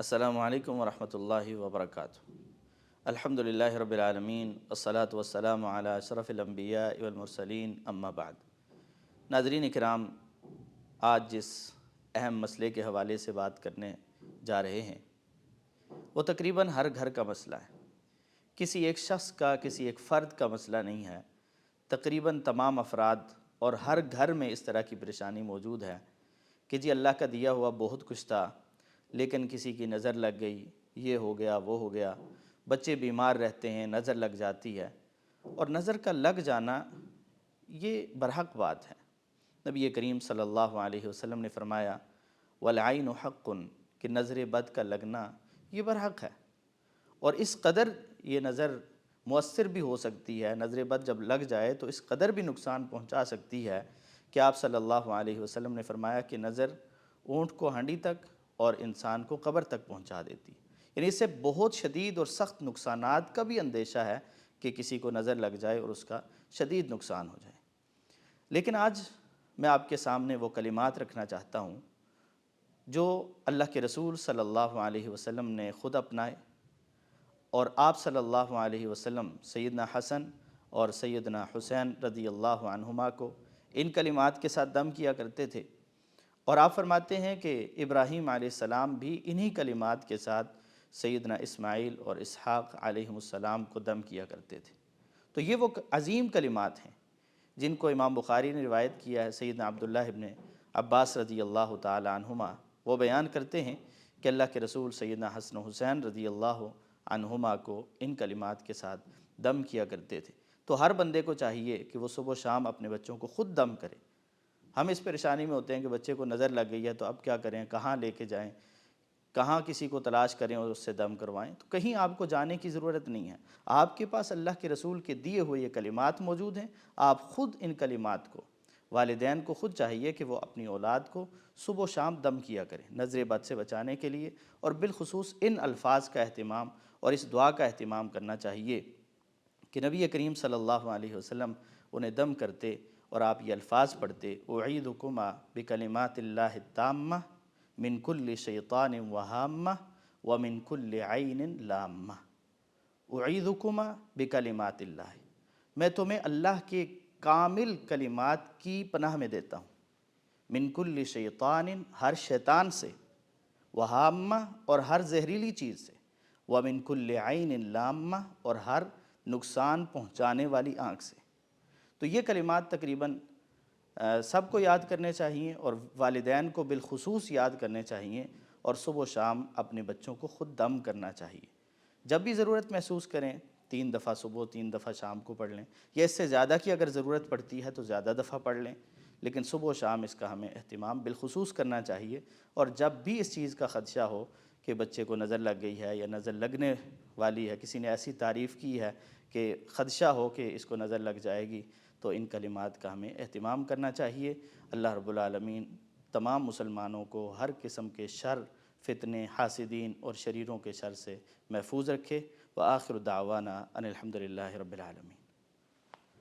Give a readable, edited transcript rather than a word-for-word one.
السلام علیکم ورحمۃ اللہ وبرکاتہ۔ الحمدللہ رب العالمین والصلاة والسلام علی اشرف الانبیاء والمرسلین اما بعد۔ ناظرین اکرام، آج جس اہم مسئلے کے حوالے سے بات کرنے جا رہے ہیں وہ تقریباً ہر گھر کا مسئلہ ہے۔ کسی ایک شخص کا، کسی ایک فرد کا مسئلہ نہیں ہے، تقریباً تمام افراد اور ہر گھر میں اس طرح کی پریشانی موجود ہے کہ جی اللہ کا دیا ہوا بہت کچھ تھا لیکن کسی کی نظر لگ گئی، یہ ہو گیا وہ ہو گیا، بچے بیمار رہتے ہیں، نظر لگ جاتی ہے۔ اور نظر کا لگ جانا یہ برحق بات ہے۔ نبی کریم صلی اللہ علیہ وسلم نے فرمایا والعین حق، کہ نظر بد کا لگنا یہ برحق ہے، اور اس قدر یہ نظر مؤثر بھی ہو سکتی ہے۔ نظر بد جب لگ جائے تو اس قدر بھی نقصان پہنچا سکتی ہے کہ آپ صلی اللہ علیہ وسلم نے فرمایا کہ نظر اونٹ کو ہانڈی تک اور انسان کو قبر تک پہنچا دیتی، یعنی اس سے بہت شدید اور سخت نقصانات کا بھی اندیشہ ہے کہ کسی کو نظر لگ جائے اور اس کا شدید نقصان ہو جائے۔ لیکن آج میں آپ کے سامنے وہ کلمات رکھنا چاہتا ہوں جو اللہ کے رسول صلی اللہ علیہ وسلم نے خود اپنائے، اور آپ صلی اللہ علیہ وسلم سیدنا حسن اور سیدنا حسین رضی اللہ عنہما کو ان کلمات کے ساتھ دم کیا کرتے تھے، اور آپ فرماتے ہیں کہ ابراہیم علیہ السلام بھی انہی کلمات کے ساتھ سیدنا اسماعیل اور اسحاق علیہ السلام کو دم کیا کرتے تھے۔ تو یہ وہ عظیم کلمات ہیں جن کو امام بخاری نے روایت کیا ہے۔ سیدنا عبداللہ ابن عباس رضی اللہ تعالی عنہما وہ بیان کرتے ہیں کہ اللہ کے رسول سیدنا حسن و حسین رضی اللہ عنہما کو ان کلمات کے ساتھ دم کیا کرتے تھے۔ تو ہر بندے کو چاہیے کہ وہ صبح و شام اپنے بچوں کو خود دم کرے۔ ہم اس پریشانی میں ہوتے ہیں کہ بچے کو نظر لگ گئی ہے تو اب کیا کریں، کہاں لے کے جائیں، کہاں کسی کو تلاش کریں اور اس سے دم کروائیں۔ تو کہیں آپ کو جانے کی ضرورت نہیں ہے، آپ کے پاس اللہ کے رسول کے دیے ہوئے یہ کلمات موجود ہیں۔ آپ خود ان کلمات کو، والدین کو خود چاہیے کہ وہ اپنی اولاد کو صبح و شام دم کیا کریں نظر بد سے بچانے کے لیے، اور بالخصوص ان الفاظ کا اہتمام اور اس دعا کا اہتمام کرنا چاہیے کہ نبی کریم صلی اللہ علیہ وسلم انہیں دم کرتے اور آپ یہ الفاظ پڑھتے اعیذکما بکلمات اللہ التامہ من کل شیطان وہامہ ومن کل عین لامہ۔ اعیذکما بکلمات اللہ، میں تمہیں اللہ کے کامل کلمات کی پناہ میں دیتا ہوں، من کل شیطان، ہر شیطان سے، وہامہ، اور ہر زہریلی چیز سے، ومن کل عین لامہ، اور ہر نقصان پہنچانے والی آنکھ سے۔ تو یہ کلمات تقریباً سب کو یاد کرنے چاہیے، اور والدین کو بالخصوص یاد کرنے چاہیے، اور صبح و شام اپنے بچوں کو خود دم کرنا چاہیے۔ جب بھی ضرورت محسوس کریں 3 دفعہ صبح 3 دفعہ شام کو پڑھ لیں، یا اس سے زیادہ کی اگر ضرورت پڑتی ہے تو زیادہ دفعہ پڑھ لیں، لیکن صبح و شام اس کا ہمیں اہتمام بالخصوص کرنا چاہیے۔ اور جب بھی اس چیز کا خدشہ ہو کہ بچے کو نظر لگ گئی ہے یا نظر لگنے والی ہے، کسی نے ایسی تعریف کی ہے کہ خدشہ ہو کہ اس کو نظر لگ جائے گی، تو ان کلمات کا ہمیں اہتمام کرنا چاہیے۔ اللہ رب العالمین تمام مسلمانوں کو ہر قسم کے شر، فتنے، حاسدین اور شریروں کے شر سے محفوظ رکھے۔ وآخر دعوانا ان الحمدللہ رب العالمین۔